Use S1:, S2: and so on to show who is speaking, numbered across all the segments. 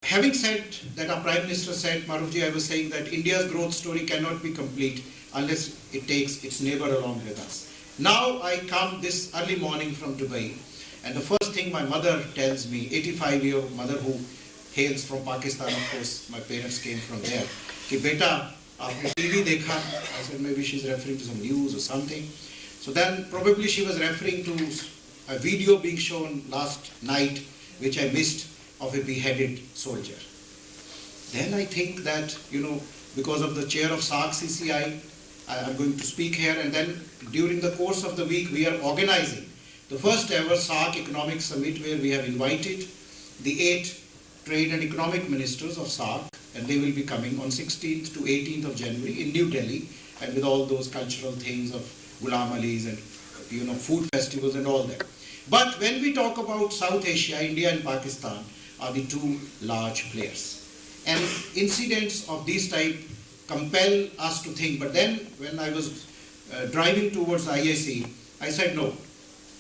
S1: having said that, our Prime Minister said, Marufji, I was saying that India's growth story cannot be complete unless it takes its neighbor along with us. Now I come this early morning from Dubai, and the first thing my mother tells me, 85-year-old mother who hails from Pakistan, of course, my parents came from there, कि बेटा आपने TV देखा? I said maybe she's referring to some news or something. So then probably she was referring to a video being shown last night, which I missed, of a beheaded soldier. Then I think that, because of the chair of SAARC CCI, I'm going to speak here, and then during the course of the week we are organizing the first ever SAARC Economic Summit, where we have invited the 8 trade and economic ministers of SAARC, and they will be coming on 16th to 18th of January in New Delhi, and with all those cultural things of Ghulam Ali's and food festivals and all that. But when we talk about South Asia, India and Pakistan are the two large players. And incidents of this type compel us to think. But then when I was driving towards IAC, I said, no,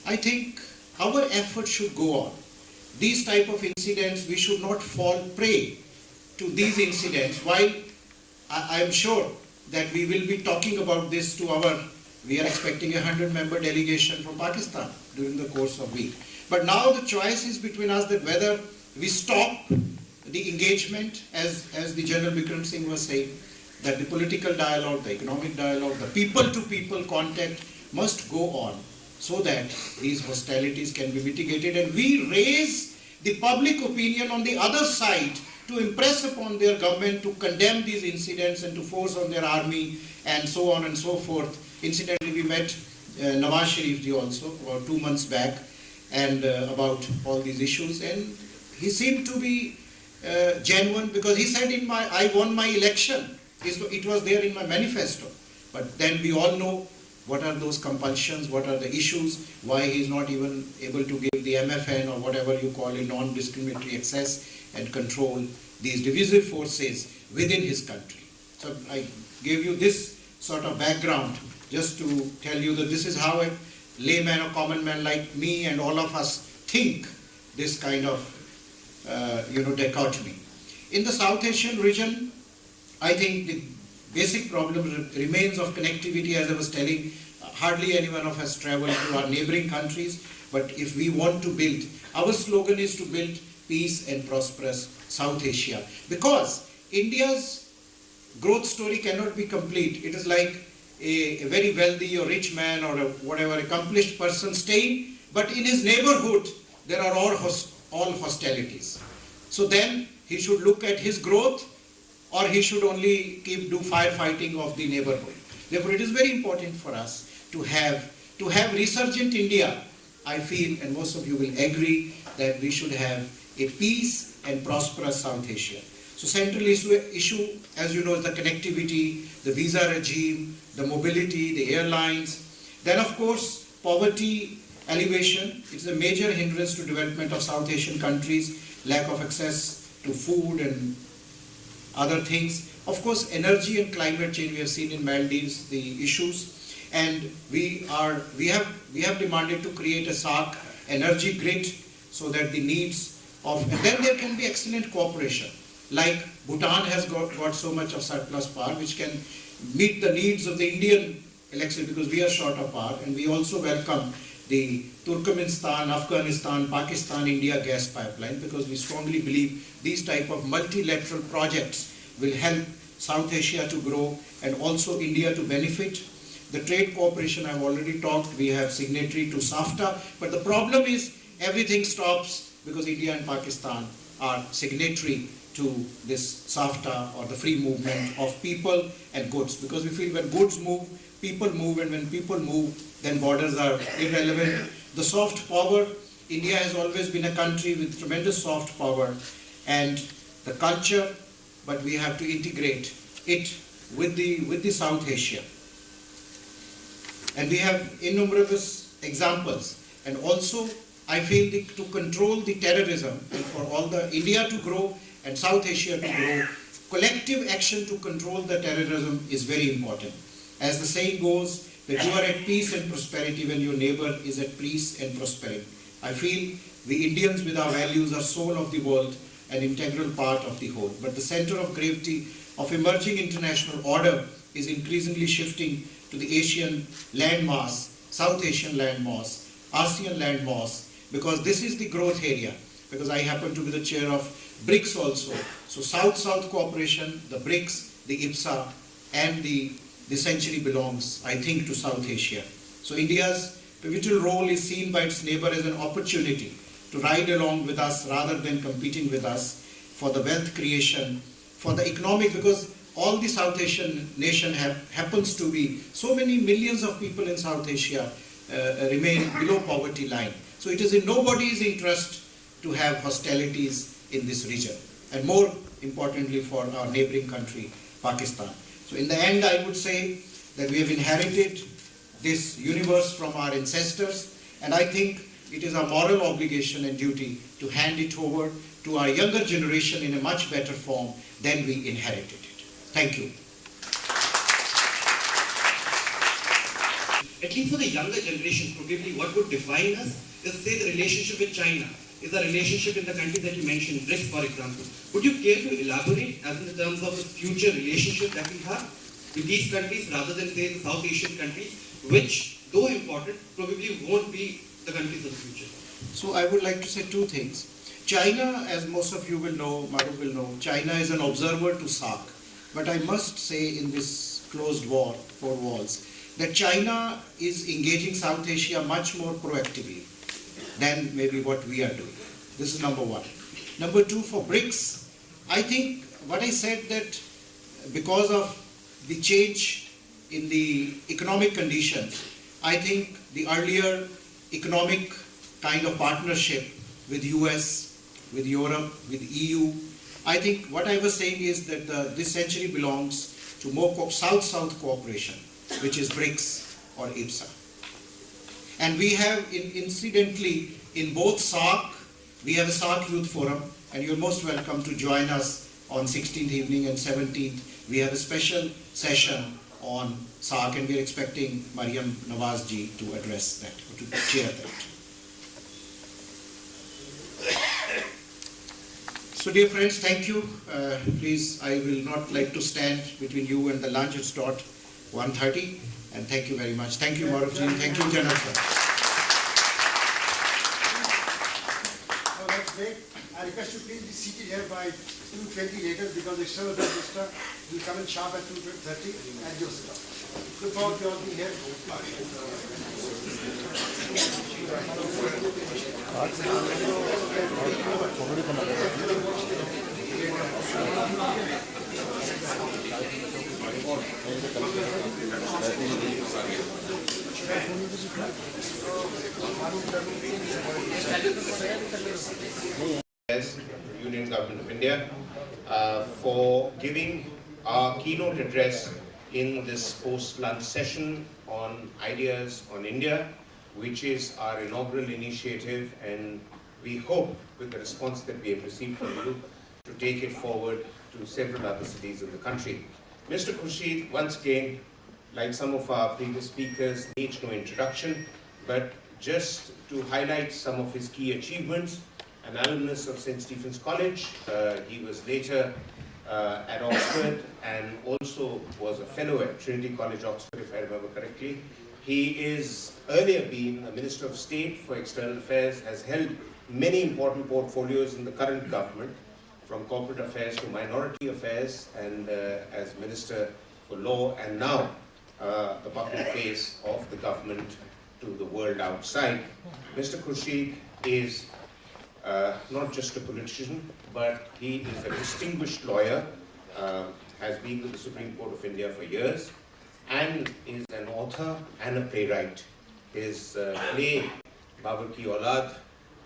S1: I think our effort should go on. These type of incidents, we should not fall prey to these incidents, while I am sure that we will be talking about this to we are expecting a 100-member delegation from Pakistan during the course of week. But now the choice is between us that whether we stop the engagement, as the General Bikram Singh was saying, that the political dialogue, the economic dialogue, the people-to-people contact must go on, so that these hostilities can be mitigated, and we raise the public opinion on the other side to impress upon their government to condemn these incidents and to force on their army and so on and so forth. Incidentally, we met Nawaz Sharif ji also about 2 months back, and about all these issues, and he seemed to be genuine, because he said, I won my election. It was there in my manifesto. But then we all know what are those compulsions, what are the issues, why he is not even able to give the MFN or whatever you call it, non-discriminatory access, and control these divisive forces within his country. So I gave you this sort of background just to tell you that this is how a layman or common man like me and all of us think this kind of dichotomy. In the South Asian region, I think the basic problem remains of connectivity. As I was telling, hardly anyone of us travel to our neighboring countries, but if we want to build, our slogan is to build peace and prosperous South Asia, because India's growth story cannot be complete. It is like a very wealthy or rich man or whatever accomplished person staying, but in his neighborhood there are all hostilities. So then he should look at his growth, or he should only do firefighting of the neighborhood. Therefore, it is very important for us to have resurgent India. I feel, and most of you will agree, that we should have a peace and prosperous South Asia. So central issue, as you know, is the connectivity, the visa regime, the mobility, the airlines. Then, of course, poverty elevation. It's a major hindrance to development of South Asian countries, lack of access to food and other things. Of course, energy and climate change, we have seen in Maldives the issues, and we have demanded to create a SAARC energy grid, so that the needs of, and then there can be excellent cooperation. Like Bhutan has got so much of surplus power which can meet the needs of the Indian electricity, because we are short of power, and we also welcome the Turkmenistan, Afghanistan, Pakistan, India gas pipeline, because we strongly believe these type of multilateral projects will help South Asia to grow and also India to benefit. The trade cooperation I've already talked, we have signatory to SAFTA, but the problem is everything stops because India and Pakistan are signatory to this SAFTA, or the free movement of people and goods, because we feel when goods move, people move, and when people move, then borders are irrelevant. The soft power, India has always been a country with tremendous soft power and the culture, but we have to integrate it with the South Asia. And we have innumerable examples. And also, I feel to control the terrorism, and for all the India to grow and South Asia to grow, collective action to control the terrorism is very important. As the saying goes, that you are at peace and prosperity when your neighbor is at peace and prosperity. I feel we Indians with our values are soul of the world. an integral part of the whole. But the center of gravity of emerging international order is increasingly shifting to the Asian landmass, South Asian landmass, ASEAN landmass, because this is the growth area. Because I happen to be the chair of BRICS also. So South-South cooperation, the BRICS, the IPSA, and the century belongs, I think, to South Asia. So India's pivotal role is seen by its neighbor as an opportunity to ride along with us rather than competing with us for the wealth creation, for the economic, because all the South Asian nation happens to be, so many millions of people in South Asia remain below poverty line. So it is in nobody's interest to have hostilities in this region, and more importantly for our neighboring country, Pakistan. So in the end, I would say that we have inherited this universe from our ancestors, and I think it is our moral obligation and duty to hand it over to our younger generation in a much better form than we inherited it. Thank you.
S2: At least for the younger generation, probably what would define us is, say, the relationship with China, is the relationship in the countries that you mentioned, BRICS for example. Would you care to elaborate as in terms of the future relationship that we have with these countries rather than, say, the South Asian countries, which, though important, probably won't be the countries of the future?
S1: So I would like to say two things. China, as most of you will know, Maruf will know, China is an observer to SAARC. But I must say in this closed war, four walls, that China is engaging South Asia much more proactively than maybe what we are doing. This is number one. Number two, for BRICS, I think what I said, that because of the change in the economic conditions, I think the earlier economic kind of partnership with US, with Europe, with EU, I think what I was saying is that this century belongs to more South-South cooperation, which is BRICS or IPSA. And we have, incidentally, in both SAARC, we have a SAARC Youth Forum, and you're most welcome to join us on 16th evening and 17th. We have a special session on SAARC, and we're expecting Mariam Nawaz ji to address that, or to chair that. So dear friends, thank you. Please, I will not like to stand between you and the lunch. It's dot 1:30. And thank you very much. Thank you, Maruf ji. Thank you, Janat.
S3: Oh, that's great. I request you please be seated here by 2:20 later, because the external minister will come in sharp at 2:30 and you'll sit down. Look forward to you all being here.
S4: Union Government of India for giving our keynote address in this post-lunch session on ideas on India, which is our inaugural initiative, and we hope, with the response that we have received from you, to take it forward to several other cities in the country. Mr. Khurshid, once again, like some of our previous speakers, needs no introduction, but just to highlight some of his key achievements. An alumnus of St. Stephen's College, he was later at Oxford and also was a fellow at Trinity College, Oxford, if I remember correctly. He is earlier been a Minister of State for External Affairs, has held many important portfolios in the current government, from corporate affairs to minority affairs, and as Minister for Law, and now the public face of the government to the world outside. Mr. Khurshid is not just a politician, but he is a distinguished lawyer, has been with the Supreme Court of India for years, and is an author and a playwright. His play, Babar Ki Aulad,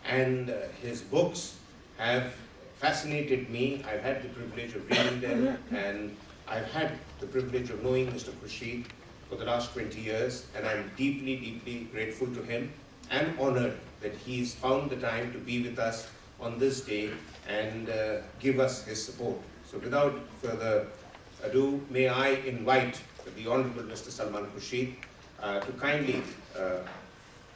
S4: and his books have fascinated me. I've had the privilege of reading them, and I've had the privilege of knowing Mr. Khurshid for the last 20 years, and I'm deeply, deeply grateful to him and honored that he's found the time to be with us on this day and give us his support. So without further ado, may I invite the Honorable Mr. Salman Khurshid to kindly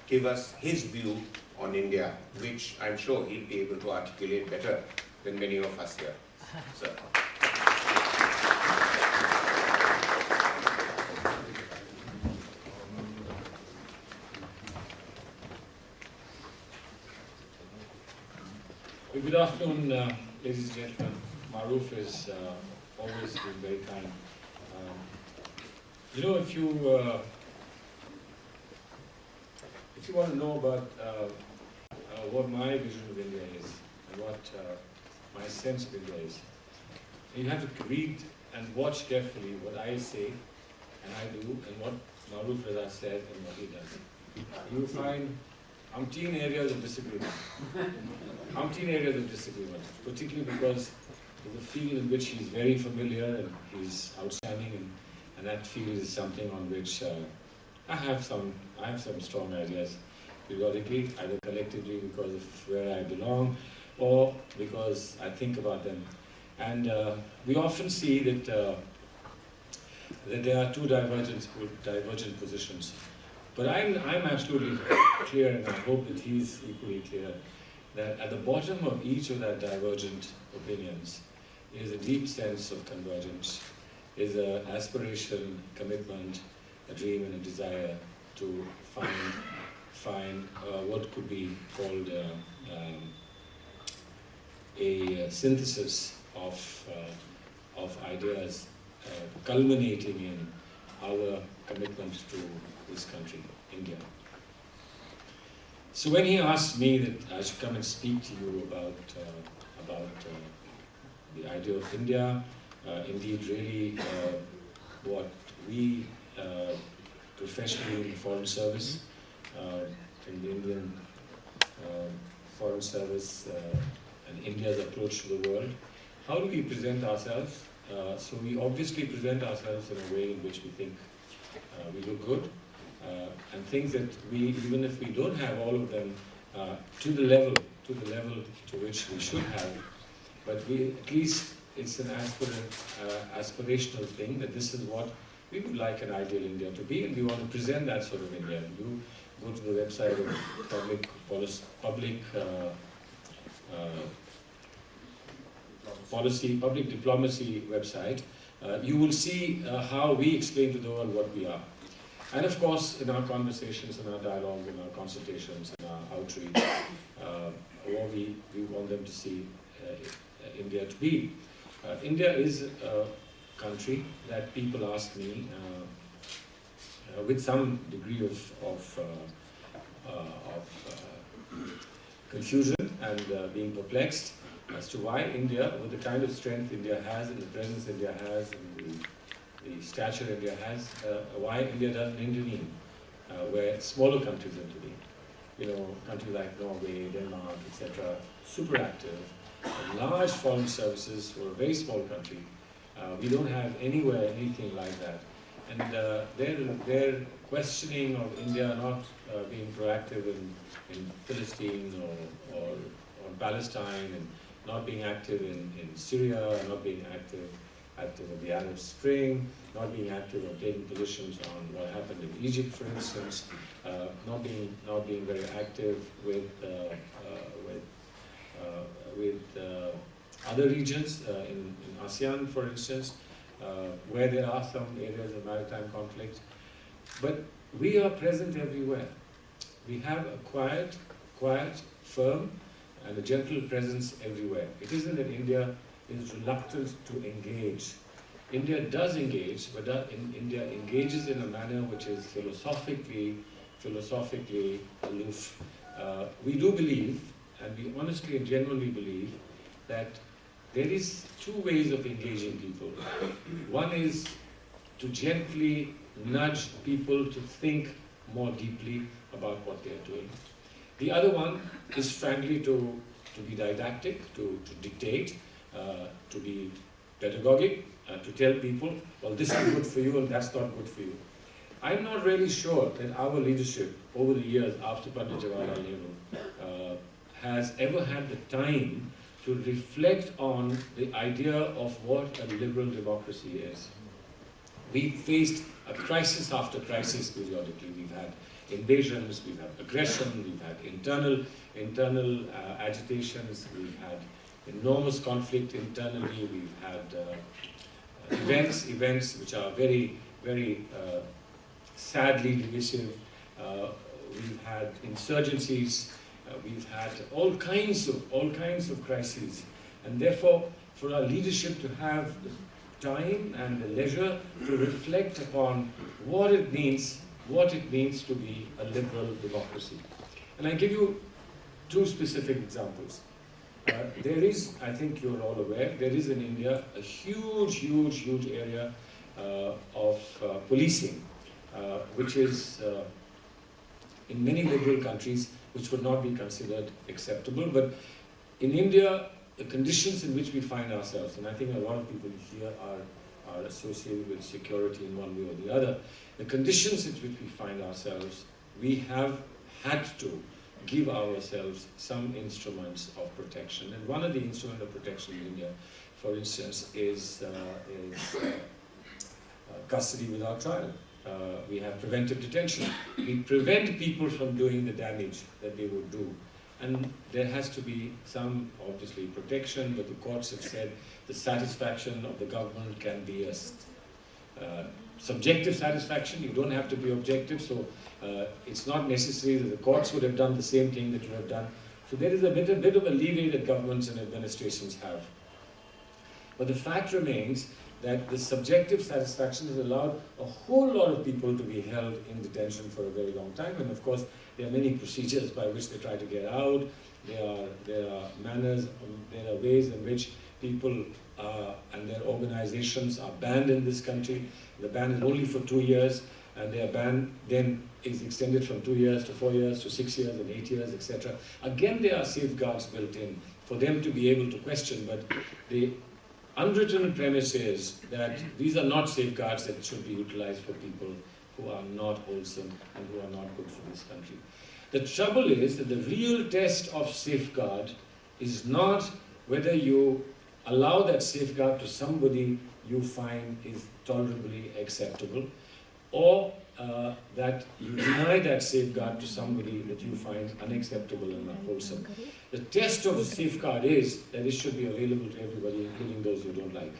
S4: give us his view on India, which I'm sure he'll be able to articulate better than many of us here. So.
S5: Good afternoon, ladies and gentlemen. Maruf is always been very kind. You know, if you want to know about what my vision of India is and what my sense of India is, you have to read and watch carefully what I say and I do and what Maruf Raza says and what he does. You will find umpteen areas of disagreement. Umpteen areas of disagreement, particularly because of the field in which he's very familiar and he's outstanding, and that field is something on which I have some strong ideas periodically, either collectively because of where I belong or because I think about them. And we often see that there are two divergent positions. But I'm absolutely clear, and I hope that he's equally clear, that at the bottom of each of that divergent opinions is a deep sense of convergence, is an aspiration, commitment, a dream and a desire to find what could be called a synthesis of ideas culminating in our commitment to this country, India. So when he asked me that I should come and speak to you about the idea of India, indeed really what we professionally in the Foreign Service, in the Indian Foreign Service and India's approach to the world, how do we present ourselves? So we obviously present ourselves in a way in which we think we look good, and things that we, even if we don't have all of them to the level to which we should have, but we at least it's an aspirational thing that this is what we would like an ideal India to be, and we want to present that sort of India. You go to the website of public diplomacy website, you will see how we explain to the world what we are. And of course, in our conversations, in our dialogue, in our consultations, in our outreach, what we want them to see India to be. India is a country that people ask me with some degree of confusion and being perplexed as to why India, with the kind of strength India has and the presence India has and the stature India has, why India doesn't intervene where smaller countries intervene. You know, countries like Norway, Denmark, etc., super active, large foreign services for a very small country. We don't have anywhere anything like that. And their questioning of India not being proactive in Palestine or Palestine, and not being active in Syria, not being active in the Arab Spring, not being active or taking positions on what happened in Egypt, for instance, not being very active with other regions in ASEAN, for instance, where there are some areas of maritime conflict. But we are present everywhere. We have a quiet, firm, and a gentle presence everywhere. It isn't that India is reluctant to engage. India does engage, but India engages in a manner which is philosophically aloof. We do believe, and we honestly and genuinely believe, that there is two ways of engaging people. One is to gently nudge people to think more deeply about what they're doing. The other one is frankly to be didactic, to dictate, to be pedagogic, to tell people, well, this is good for you and that's not good for you. I'm not really sure that our leadership over the years after Pandit Jawaharlal Nehru has ever had the time to reflect on the idea of what a liberal democracy is. We faced a crisis after crisis periodically. We've had invasions, we've had aggression, we've had internal agitations, we've had enormous conflict internally. We've had events which are very, very sadly divisive. We've had insurgencies. We've had all kinds of crises, and therefore, for our leadership to have the time and the leisure to reflect upon what it means to be a liberal democracy. And I give you two specific examples. There is, I think you're all aware, there is in India a huge area of policing, which is in many liberal countries, which would not be considered acceptable. But in India, the conditions in which we find ourselves, and I think a lot of people here are associated with security in one way or the other, the conditions in which we find ourselves, we have had to give ourselves some instruments of protection. And one of the instruments of protection in India, for instance, is custody without trial. We have preventive detention. We prevent people from doing the damage that they would do. And there has to be some, obviously, protection, but the courts have said the satisfaction of the government can be a subjective satisfaction. You don't have to be objective, so it's not necessary that the courts would have done the same thing that you have done. So there is a bit of a leeway that governments and administrations have. But the fact remains that the subjective satisfaction has allowed a whole lot of people to be held in detention for a very long time. And of course, there are many procedures by which they try to get out. There are manners, there are ways in which people and their organizations are banned in this country. The ban is only for 2 years, and their ban then is extended from 2 years to 4 years to 6 years and 8 years, etc. Again, there are safeguards built in for them to be able to question, but the unwritten premise is that these are not safeguards that should be utilized for people who are not wholesome and who are not good for this country. The trouble is that the real test of safeguard is not whether you allow that safeguard to somebody you find is tolerably acceptable, or that you deny that safeguard to somebody that you find unacceptable and unwholesome. The test of a safeguard is that it should be available to everybody, including those you don't like.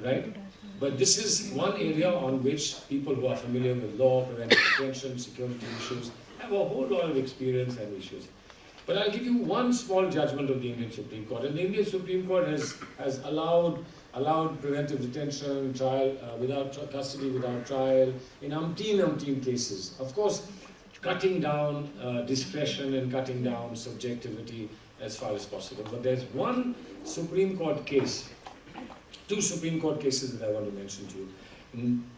S5: Right? But this is one area on which people who are familiar with law, preventive detention, security issues, have a whole lot of experience and issues. But I'll give you one small judgment of the Indian Supreme Court. And the Indian Supreme Court has allowed preventive detention, trial without custody, without trial, in umpteen cases. Of course, cutting down discretion and cutting down subjectivity as far as possible. But there's one Supreme Court case, two Supreme Court cases that I want to mention to you.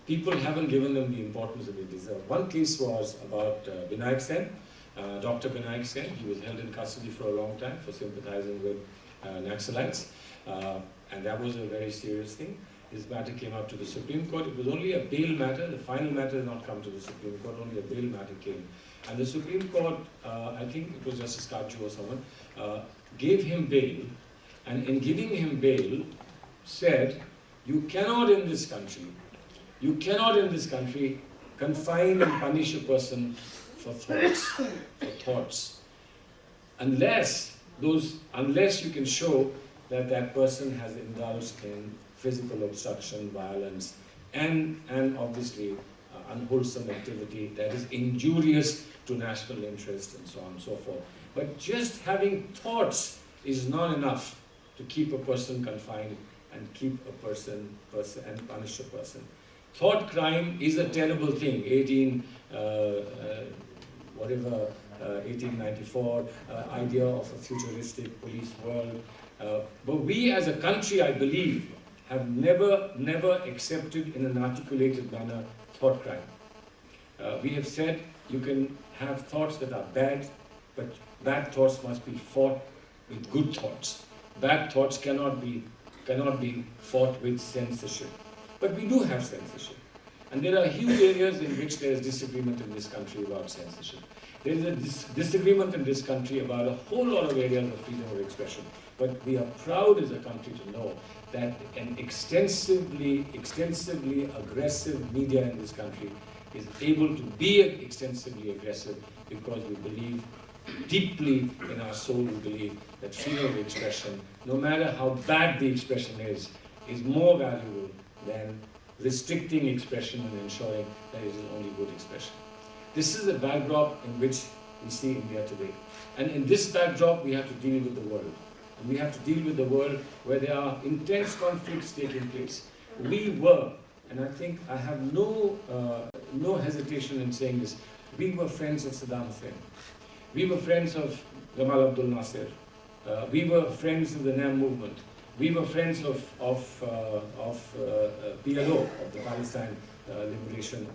S5: People haven't given them the importance that they deserve. One case was about Binayak Sen, Dr. Binayak Sen. He was held in custody for a long time for sympathizing with Naxalites. And that was a very serious thing. This matter came up to the Supreme Court. It was only a bail matter. The final matter did not come to the Supreme Court. Only a bail matter came. And the Supreme Court, I think it was Justice Kaju or someone, gave him bail. And in giving him bail, said, you cannot in this country confine and punish a person for thoughts, unless you can show that that person has indulged in physical obstruction, violence, and obviously unwholesome activity that is injurious to national interest and so on and so forth. But just having thoughts is not enough to keep a person confined and keep a person and punish a person. Thought crime is a terrible thing. 1894, idea of a futuristic police world. But we as a country, I believe, have never accepted in an articulated manner thought crime. We have said you can have thoughts that are bad, but bad thoughts must be fought with good thoughts. Bad thoughts cannot be fought with censorship. But we do have censorship. And there are huge areas in which there is disagreement in this country about censorship. There is a disagreement in this country about a whole lot of areas of freedom of expression. But we are proud as a country to know that an extensively aggressive media in this country is able to be extensively aggressive because we believe deeply in our soul, we believe that freedom of expression no matter how bad the expression is more valuable than restricting expression and ensuring that it is only good expression. This is the backdrop in which we see India today. And in this backdrop, we have to deal with the world. And we have to deal with the world where there are intense conflicts taking place. We were, and I think I have no hesitation in saying this, we were friends of Saddam Hussein. We were friends of Gamal Abdul Nasser. We were friends of the NAM movement. We were friends of PLO, of the Palestine Liberation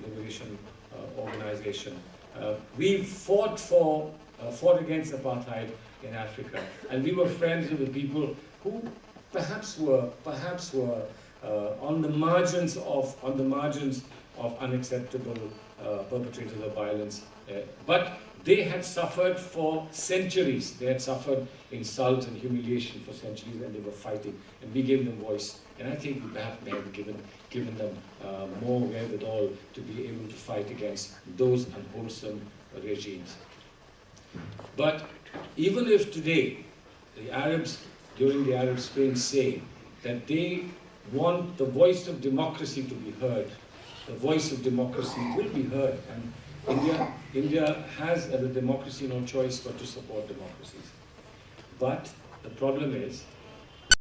S5: Organization. We fought against apartheid in Africa, and we were friends of the people who perhaps were on the margins of unacceptable perpetrators of violence, but they had suffered for centuries. They had suffered insult and humiliation for centuries, and they were fighting, and we gave them voice. And I think we perhaps may have given them more wherewithal to be able to fight against those unwholesome regimes. But even if today the Arabs during the Arab Spring say that they want the voice of democracy to be heard, the voice of democracy will be heard, and India has, as a democracy, no choice but to support democracies. But the problem is